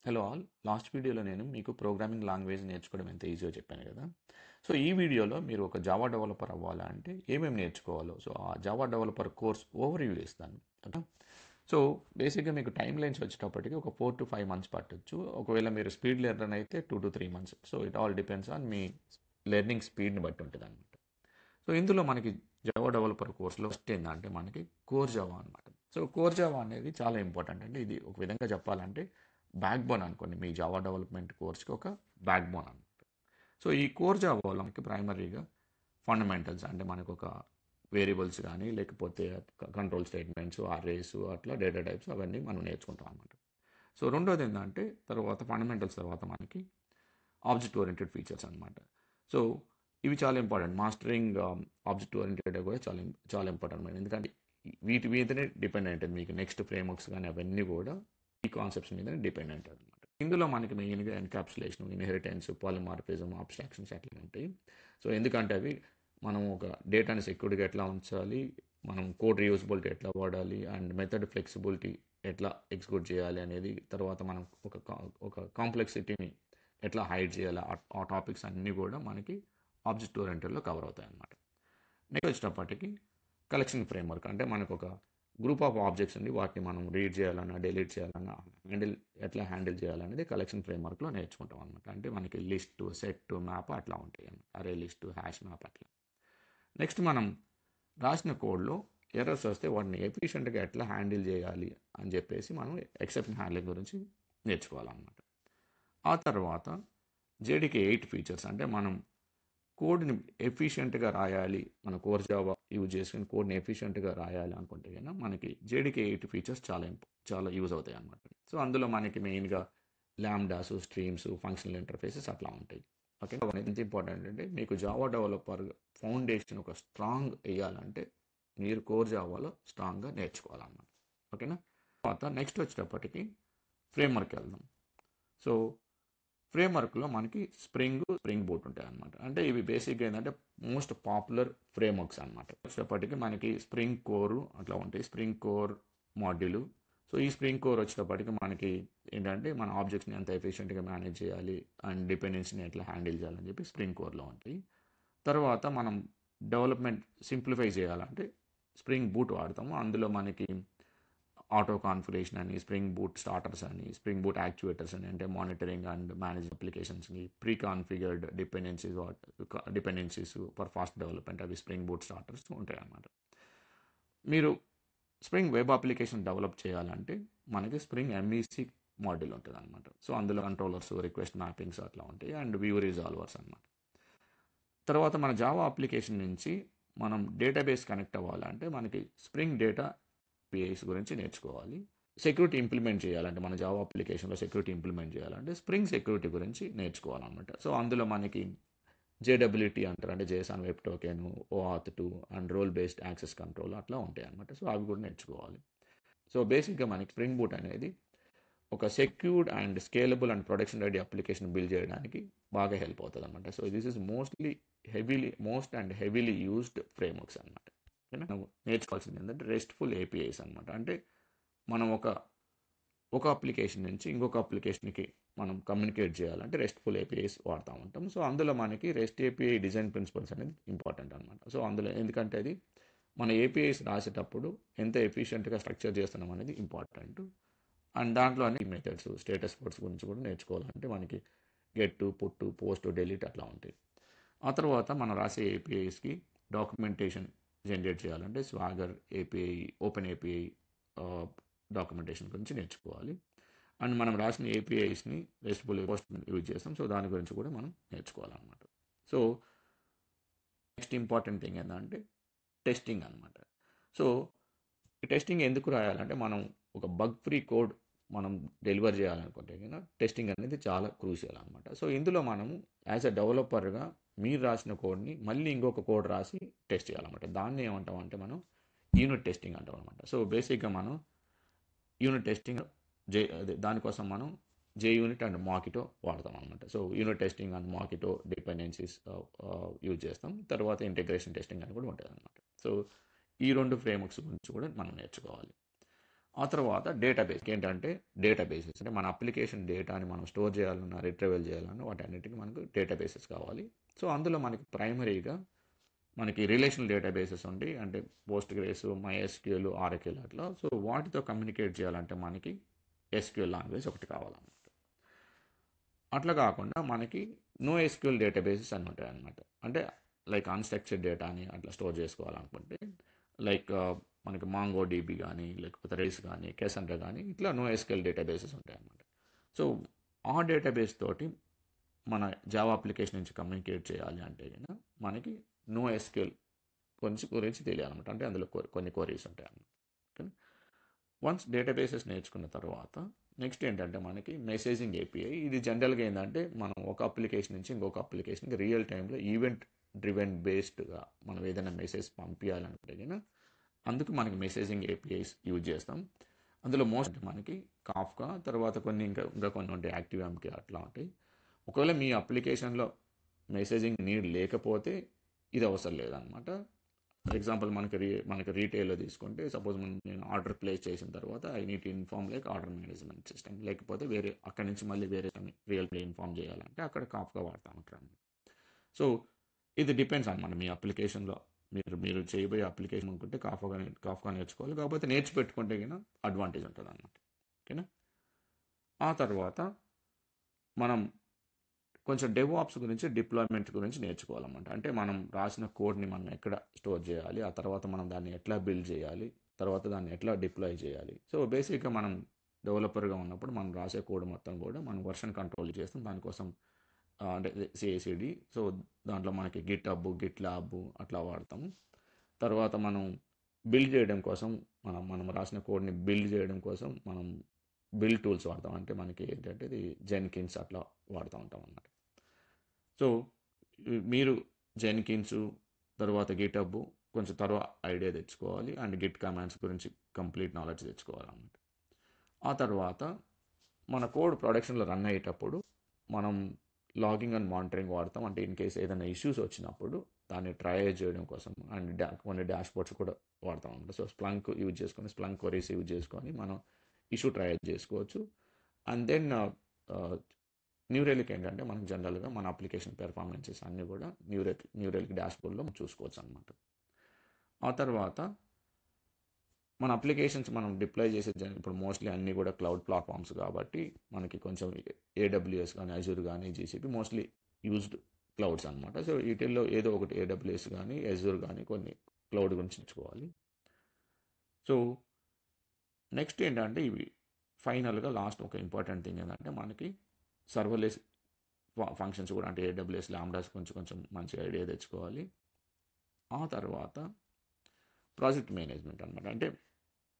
Hello all. Last వీడియోలో నేను మీకు ప్రోగ్రామింగ్ లాంగ్వేజ్ నేర్చుకోవడం ఎంత ఈజీయో చెప్పాను కదా. సో ఈ వీడియోలో మీరు ఒక జావా డెవలపర్ అవ్వాలంటే ఏమేమి నేర్చుకోవాలో ఆ Java developer course over view ఇస్తాను. ఓకే. సో బేసిక్గా మీకు టైం లైన్స్ వచ్చేటప్పటికి ఒక 4 to 5 months పట్టొచ్చు. ఒకవేళ మీరు స్పీడ్ లెర్నర్ అయితే 2 to 3 months. So it all depends on మీ లెర్నింగ్ స్పీడ్ని బట్టి ఉంటుంది అనమాట. సో ఇందులో మనకి జావా డెవలపర్ కోర్స్లో ఫస్ట్ ఏంటంటే మనకి కోర్ జావా అనమాట. సో కోర్ జావా అనేది చాలా ఇంపార్టెంట్ అండి. ఇది ఒక విధంగా చెప్పాలంటే బ్యాక్ బోన్ అనుకోండి, మీ జావా డెవలప్మెంట్ కోర్స్కి ఒక బ్యాక్ బోన్ అనమాట. సో ఈ కోర్ జావాలో మనకి ప్రైమరీగా ఫండమెంటల్స్ అంటే మనకు ఒక వేరియబుల్స్ కానీ లేకపోతే కంట్రోల్ స్టేట్మెంట్స్, అర్రేస్, అట్లా డేటా టైప్స్ అవన్నీ మనం నేర్చుకుంటాం అనమాట. సో రెండోది ఏంటంటే తర్వాత ఫండమెంటల్స్ తర్వాత మనకి ఆబ్జెక్ట్ ఓరియంటెడ్ ఫీచర్స్ అనమాట. సో ఇవి చాలా ఇంపార్టెంట్. మాస్టరింగ్ ఆబ్జెక్ట్ ఓరియంటెడ్ కూడా చాలా చాలా ఇంపార్టెంట్ అన్నమాట. ఎందుకంటే వీటి మీదనే డిపెండెంట్ మీకు నెక్స్ట్ ఫ్రేమ్వర్క్స్ కానీ అవన్నీ కూడా ఈ కాన్సెప్ట్స్ మీదనే డిపెండెంట్ అనమాట. ఇందులో మనకి మెయిన్గా ఎన్కాప్సులేషన్, ఇన్హెరిటెన్స్, పాలిమార్ఫిజం, అబ్స్ట్రాక్షన్స్ అట్లా ఉంటాయి. సో ఎందుకంటే అవి మనం ఒక డేటాని సెక్యూర్గా ఎట్లా ఉంచాలి, మనం కోడ్ రీయూజబిలిటీ ఎట్లా వాడాలి, అండ్ మెథడ్ ఫ్లెక్సిబిలిటీ ఎట్లా ఎగ్జిక్యూట్ చేయాలి అనేది, తర్వాత మనం ఒక కాంప్లెక్సిటీని ఎట్లా హైడ్ చేయాలి, ఆ టాపిక్స్ అన్నీ కూడా మనకి ఆబ్జెక్ట్ ఓరియంటెడ్లో కవర్ అవుతాయి అన్నమాట. నెక్స్ట్ వచ్చేటప్పటికి కలెక్షన్ ఫ్రేమ్వర్క్ అంటే మనకు ఒక గ్రూప్ ఆఫ్ ఆబ్జెక్ట్స్ ఉంది, వాటిని మనం రీడ్ చేయాలన్నా డిలీట్ చేయాలన్నా ఎట్లా హ్యాండిల్ చేయాలనేది కలెక్షన్ ఫ్రేమ్వర్క్లో నేర్చుకుంటాం అనమాట. అంటే మనకి లిస్ట్, సెట్, మ్యాప్ అట్లా ఉంటాయి అన్నమాట. అరే లిస్ట్, హ్యాష్ మ్యాప్ అట్లా. నెక్స్ట్ మనం రాసిన కోడ్లో ఎర్రర్స్ వస్తే వాటిని ఎఫిషియెంట్గా ఎట్లా హ్యాండిల్ చేయాలి అని చెప్పేసి మనం ఎక్సెప్షన్ హ్యాండ్లింగ్ గురించి నేర్చుకోవాలన్నమాట. ఆ తర్వాత జేడీకే 8 ఫీచర్స్ అంటే మనం కోడ్ని ఎఫిషియెంట్గా రాయాలి, మన కోర్ జావా యూజ్ చేసుకుని కోడ్ని ఎఫిషియెంట్గా రాయాలి అనుకుంటే కనుక మనకి జేడీకే 8 ఫీచర్స్ చాలా యూజ్ అవుతాయి అన్నమాట. సో అందులో మనకి మెయిన్గా ల్యాండాస్, స్ట్రీమ్స్, ఫంక్షనల్ ఇంటర్ఫేసెస్ అట్లా ఉంటాయి. ఓకే. ఎంత ఇంపార్టెంట్ అంటే మీకు జావా డెవలపర్ ఫౌండేషన్ ఒక స్ట్రాంగ్ వేయాలంటే మీరు కోర్ జావాలో స్ట్రాంగ్గా నేర్చుకోవాలన్నమాట. ఓకేనా. తర్వాత నెక్స్ట్ వచ్చేటప్పటికి ఫ్రేమ్వర్క్ వెళ్దాం. సో ఫ్రేమ్వర్క్లో మనకి స్ప్రింగ్ బూట్ ఉంటాయి అనమాట. అంటే ఇవి బేసిక్గా ఏంటంటే మోస్ట్ పాపులర్ ఫ్రేమ్వర్క్స్ అనమాట. వచ్చేటప్పటికి మనకి స్ప్రింగ్ కోర్ అట్లా ఉంటాయి, స్ప్రింగ్ కోర్ మాడ్యూల్. సో ఈ స్ప్రింగ్ కోర్ వచ్చేటప్పటికి మనకి ఏంటంటే మన ఆబ్జెక్ట్స్ని ఎంత ఎఫిషియెంట్గా మేనేజ్ చేయాలి అండ్ డిపెండెన్సీని ఎట్లా హ్యాండిల్ చేయాలని చెప్పి స్ప్రింగ్ కోర్లో ఉంటాయి. తర్వాత మనం డెవలప్మెంట్ సింప్లిఫై చేయాలంటే స్ప్రింగ్ బూట్ వాడతాము. అందులో మనకి ఆటో కాన్ఫిగరేషన్ అని, స్ప్రింగ్ బూట్ స్టార్టర్స్ అని, స్ప్రింగ్ బూట్ యాక్చువేటర్స్ అని, అంటే మానిటరింగ్ అండ్ మేనేజ్ అప్లికేషన్స్ని, pre configured dependencies for fast development అవి స్ప్రింగ్ బూట్ స్టార్టర్స్ ఉంటాయి అన్నమాట. మీరు స్ప్రింగ్ వెబ్ అప్లికేషన్ డెవలప్ చేయాలంటే మనకి స్ప్రింగ్ ఎంఈసి మాడ్యూల్ ఉంటుంది అనమాట. సో అందులో కంట్రోలర్స్, రిక్వెస్ట్ మ్యాపింగ్స్ అట్లా ఉంటాయి అండ్ వ్యూ రిజాల్వర్స్ అనమాట. తర్వాత మన జావా అప్లికేషన్ నుంచి మనం డేటాబేస్ కనెక్ట్ అవ్వాలంటే మనకి స్ప్రింగ్ డేటా ఏపీఐస్ గురించి నేర్చుకోవాలి. సెక్యూరిటీ ఇంప్లిమెంట్ చేయాలంటే మన జావా అప్లికేషన్లో సెక్యూరిటీ ఇంప్లిమెంట్ చేయాలంటే స్ప్రింగ్ సెక్యూరిటీ గురించి నేర్చుకోవాలన్నమాట. సో అందులో మనకి జేడబ్ల్యూటీ అంటారు, అంటే JSON web token, OAuth 2 and role based access control అట్లా ఉంటాయి అన్నమాట. సో అవి కూడా నేర్చుకోవాలి. సో బేసిక్గా మనకి స్ప్రింగ్ బూట్ అనేది ఒక secured and scalable and production ready application build చేయడానికి బాగా హెల్ప్ అవుతుంది అనమాట. So this is most and heavily used frameworks అనమాట. మనం నేర్చుకోవాల్సింది ఏంటంటే రెస్ట్ఫుల్ ఏపీఐస్ అనమాట. అంటే మనం ఒక అప్లికేషన్ నుంచి ఇంకొక అప్లికేషన్కి మనం కమ్యూనికేట్ చేయాలంటే రెస్ట్ఫుల్ ఏపీఐస్ వాడుతూ ఉంటాం. సో అందులో మనకి రెస్ట్ ఏపీఐ డిజైన్ ప్రిన్సిపల్స్ అనేది ఇంపార్టెంట్ అనమాట. సో అందులో ఎందుకంటే అది మన ఏపీఐస్ రాసేటప్పుడు ఎంత ఎఫిషియెంట్గా స్ట్రక్చర్ చేస్తున్నాం అనేది ఇంపార్టెంట్. అండ్ దాంట్లో అన్ని మెథడ్స్, స్టేటస్ కోడ్స్ గురించి కూడా నేర్చుకోవాలంటే మనకి గెట్, పుట్, పోస్ట్, డెలీట్ అట్లా ఉంటాయి. ఆ తర్వాత మనం రాసే ఏపీఐస్కి డాక్యుమెంటేషన్ జనరేట్ చేయాలంటే Swagger API, open API documentation గురించి నేర్చుకోవాలి. అండ్ మనం రాసిన ఏపీఐస్ని రెస్ట్ఫుల్ పోస్ట్ యూజ్ చేస్తాం. సో దాని గురించి కూడా మనం నేర్చుకోవాలన్నమాట. సో నెక్స్ట్ ఇంపార్టెంట్ థింగ్ ఏంటంటే టెస్టింగ్ అనమాట. సో టెస్టింగ్ ఎందుకు రాయాలంటే మనం ఒక బగ్ ఫ్రీ కోడ్ మనం డెలివర్ చేయాలనుకుంటే కనుక టెస్టింగ్ అనేది చాలా క్రూషియల్ అనమాట. సో ఇందులో మనము యాజ్ అ డెవలపర్గా మీరు రాసిన కోడ్ని మళ్ళీ ఇంకొక కోడ్ రాసి టెస్ట్ చేయాలన్నమాట. దాన్ని ఏమంటాం అంటే మనం యూనిట్ టెస్టింగ్ అంటాం అనమాట. సో బేసిక్గా మనం యూనిట్ టెస్టింగ్ దానికోసం మనం JUnit అండ్ మాకిటో వాడతాం అనమాట. So unit testing and Mockito dependencies use చేస్తాం. తర్వాత ఇంటిగ్రేషన్ టెస్టింగ్ అని కూడా ఉంటుంది అనమాట. సో ఈ రెండు ఫ్రేమ్వర్క్స్ గురించి కూడా మనం నేర్చుకోవాలి. ఆ తర్వాత డేటాబేస్ ఏంటంటే డేటాబేసెస్ అంటే మన అప్లికేషన్ డేటాని మనం స్టోర్ చేయాలన్నా రిట్రీవల్ చేయాలన్నా వాటన్నిటికీ మనకు డేటాబేసెస్ కావాలి. సో అందులో మనకి ప్రైమరీగా మనకి రిలేషనల్ డేటాబేసెస్ ఉంటాయి. అంటే పోస్ట్ గ్రేస్, మైఎస్క్యూఎల్, ఆర్ఎక్యూఎల్ అట్లా. సో వాటితో కమ్యూనికేట్ చేయాలంటే మనకి ఎస్క్యూఎల్ లాంగ్వేజ్ ఒకటి కావాలన్నమాట. అట్లా కాకుండా మనకి నో ఎస్క్యూఎల్ డేటాబేసెస్ అని ఉంటాయి అన్నమాట. అంటే లైక్ అన్‌స్ట్రక్చర్డ్ డేటాని అట్లా స్టోర్ చేసుకోవాలనుకుంటే లైక్ మనకి మాంగో డీబీ కానీ లేకపోతే రైస్ కానీ కేసండ్రా కానీ ఇట్లా నో ఎస్క్యూఎల్ డేటాబేసెస్ ఉంటాయి అన్నమాట. సో ఆ డేటాబేస్ తోటి మన జావా అప్లికేషన్ నుంచి కమ్యూనికేట్ చేయాలి అంటే కనుక మనకి నో ఎస్క్యూఎల్ గురించి తెలియాలన్నమాట. అంటే అందులో కొన్ని క్వరీస్ ఉంటాయి అన్నమాట. ఓకే. వన్స్ డేటాబేసెస్ నేర్చుకున్న తర్వాత నెక్స్ట్ ఏంటంటే మనకి మెసేజింగ్ ఏపీఐ. ఇది జనరల్గా ఏంటంటే మనం ఒక అప్లికేషన్ నుంచి ఇంకొక అప్లికేషన్కి రియల్ టైంలో ఈవెంట్ డ్రివెన్ బేస్డ్గా మనం ఏదైనా మెసేజ్ పంపించాలనుకుంటే కనుక అందుకు మనకి మెసేజింగ్ ఏపీఐస్ యూజ్ చేస్తాం. అందులో మోస్ట్ మనకి కాఫ్కా, తర్వాత కొన్ని ఇంకా కొన్ని ఉంటాయి, యాక్టివ్ఎంకే అట్లా ఉంటాయి. ఒకవేళ మీ అప్లికేషన్లో మెసేజింగ్ నీడ్ లేకపోతే ఇది అవసరం లేదనమాట. ఫర్ ఎగ్జాంపుల్ మనకి రీటైల్లో తీసుకుంటే సపోజ్ నేను ఆర్డర్ ప్లేస్ చేసిన తర్వాత I need to inform like order management system, లేకపోతే వేరే అక్కడి నుంచి మళ్ళీ వేరే రియల్ ప్లే ఇన్ఫార్మ్ చేయాలంటే అక్కడ కాఫ్కా వాడుతూ ఉంటారు అన్నమాట. సో ఇది డిపెండ్స్ అనమాట మీ అప్లికేషన్లో మీరు చేయబోయే అప్లికేషన్ అనుకుంటే కాఫ్కా నేర్చుకోవాలి. కాకపోతే నేర్చిపెట్టుకుంటే కన్నా అడ్వాంటేజ్ ఉంటుంది అన్నమాట. ఓకేనా. ఆ తర్వాత మనం కొంచెం డెవాప్స్ గురించి, డిప్లాయ్మెంట్ గురించి నేర్చుకోవాలన్నమాట. అంటే మనం రాసిన కోడ్ని మనం ఎక్కడ స్టోర్ చేయాలి, ఆ తర్వాత మనం దాన్ని ఎట్లా బిల్డ్ చేయాలి, తర్వాత దాన్ని ఎట్లా డిప్లాయ్ చేయాలి. సో బేసిక్గా మనం డెవలపర్గా ఉన్నప్పుడు మనం రాసే కోడ్ మొత్తం కూడా మనం వర్షన్ కంట్రోల్ చేస్తాం. దానికోసం అంటే సిఐసిడి. సో దాంట్లో మనకి గిట్ హబ్, గిట్ ల్యాబ్ అట్లా వాడతాము. తర్వాత మనం బిల్డ్ చేయడం కోసం మనం రాసిన కోడ్ని బిల్డ్ చేయడం కోసం మనం బిల్డ్ టూల్స్ వాడతాం. అంటే మనకి ఏంటంటే ఇది జెన్కిన్స్ అట్లా వాడుతూ ఉంటాం అన్నమాట. సో మీరు జెన్కిన్స్ తర్వాత గిట్హబ్ కొంచెం తర్వాత ఐడియా తెచ్చుకోవాలి అండ్ గిట్ కమాండ్స్ గురించి కంప్లీట్ నాలెడ్జ్ తెచ్చుకోవాలన్నమాట. ఆ తర్వాత మన కోడ్ ప్రొడక్షన్లో రన్ అయ్యేటప్పుడు మనం లాగింగ్ అండ్ మానిటరింగ్ వాడతాం. అంటే ఇన్ కేస్ ఏదైనా ఇష్యూస్ వచ్చినప్పుడు దాన్ని ట్రయల్ చేయడం కోసం అండ్ కొన్ని డాష్బోర్డ్స్ కూడా వాడతాం అన్నమాట. సో స్ప్లంక్ యూజ్ చేసుకొని, స్ప్లంక్ క్వరీస్ యూజ్ చేసుకొని మనం ఇష్యూ ట్రయల్ చేసుకోవచ్చు. అండ్ దెన్ న్యూ రెలిక్ ఏంటంటే మనకు జనరల్గా మన అప్లికేషన్ పెర్ఫార్మెన్సెస్ అన్నీ కూడా న్యూ రెలిక్ డాష్బోర్డ్లో చూసుకోవచ్చు అనమాట. ఆ తర్వాత మన అప్లికేషన్స్ మనం డిప్లాయ్ చేసే ఇప్పుడు మోస్ట్లీ అన్నీ కూడా క్లౌడ్ ప్లాట్ఫామ్స్ కాబట్టి మనకి కొంచెం ఏడబ్ల్యూఎస్ కానీ అజూర్ కానీ జీసీపీ మోస్ట్లీ యూజ్డ్ క్లౌడ్స్ అనమాట. సో వీటిల్లో ఏదో ఒకటి ఏడబ్ల్యూఎస్ కానీ అజూర్ కానీ కొన్ని క్లౌడ్ గురించి నేర్చుకోవాలి. సో నెక్స్ట్ ఏంటంటే ఇవి ఫైనల్గా లాస్ట్ ఒక ఇంపార్టెంట్ థింగ్ ఏంటంటే మనకి సర్వర్లెస్ ఫంక్షన్స్ కూడా, అంటే ఏడబ్ల్యూఎస్ లాంబ్డాస్ కొంచెం మంచి ఐడియా తెచ్చుకోవాలి. ఆ తర్వాత ప్రాజెక్ట్ మేనేజ్మెంట్ అనమాట. అంటే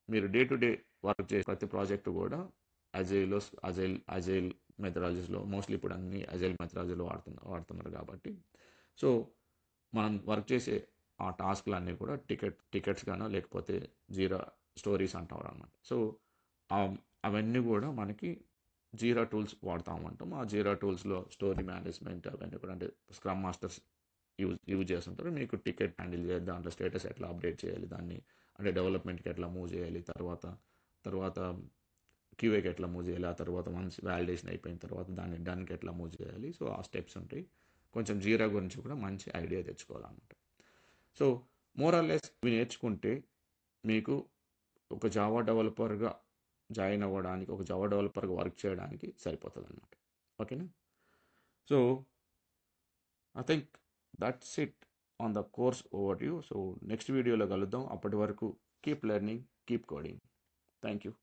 మీరు డే టు డే వర్క్ చేసే ప్రతి ప్రాజెక్టు కూడా అజైల్ మెథడాలజీస్లో మోస్ట్లీ ఇప్పుడు అన్ని అజైల్ మెథడాలజీలో వాడుతున్నారు కాబట్టి సో మనం వర్క్ చేసే ఆ టాస్క్లు అన్నీ కూడా టికెట్స్ గానో లేకపోతే జీరా స్టోరీస్ అంటారు అనమాట. సో అవన్నీ కూడా మనకి జీరా టూల్స్ వాడుతూ ఉంటాం. ఆ జీరా టూల్స్లో స్టోరీ మేనేజ్మెంట్ అవన్నీ కూడా, అంటే స్క్రమ్ మాస్టర్స్ యూజ్ చేస్తుంటారు. మీకు టికెట్ హ్యాండిల్ చేయాలి, దాంట్లో స్టేటస్ ఎట్లా అప్డేట్ చేయాలి, దాన్ని అంటే డెవలప్మెంట్కి ఎట్లా మూవ్ చేయాలి, తర్వాత క్యూఏకి ఎట్లా మూవ్ చేయాలి, ఆ తర్వాత వన్స్ వ్యాలిడేషన్ అయిపోయిన తర్వాత దానికి ఎట్లా మూవ్ చేయాలి. సో ఆ స్టెప్స్ ఉంటాయి. కొంచెం జీరా గురించి కూడా మంచి ఐడియా తెచ్చుకోవాలన్నమాట. సో మోరల్లెస్ ఇవి నేర్చుకుంటే మీకు ఒక జావా డెవలపర్గా జాయిన్ అవ్వడానికి, ఒక జావా డెవలపర్గా వర్క్ చేయడానికి సరిపోతుంది అన్నమాట. ఓకేనా. So I think that's it on the course over you. So next వీడియోలో కలుద్దాం. అప్పటి వరకు keep learning, keep coding. Thank you.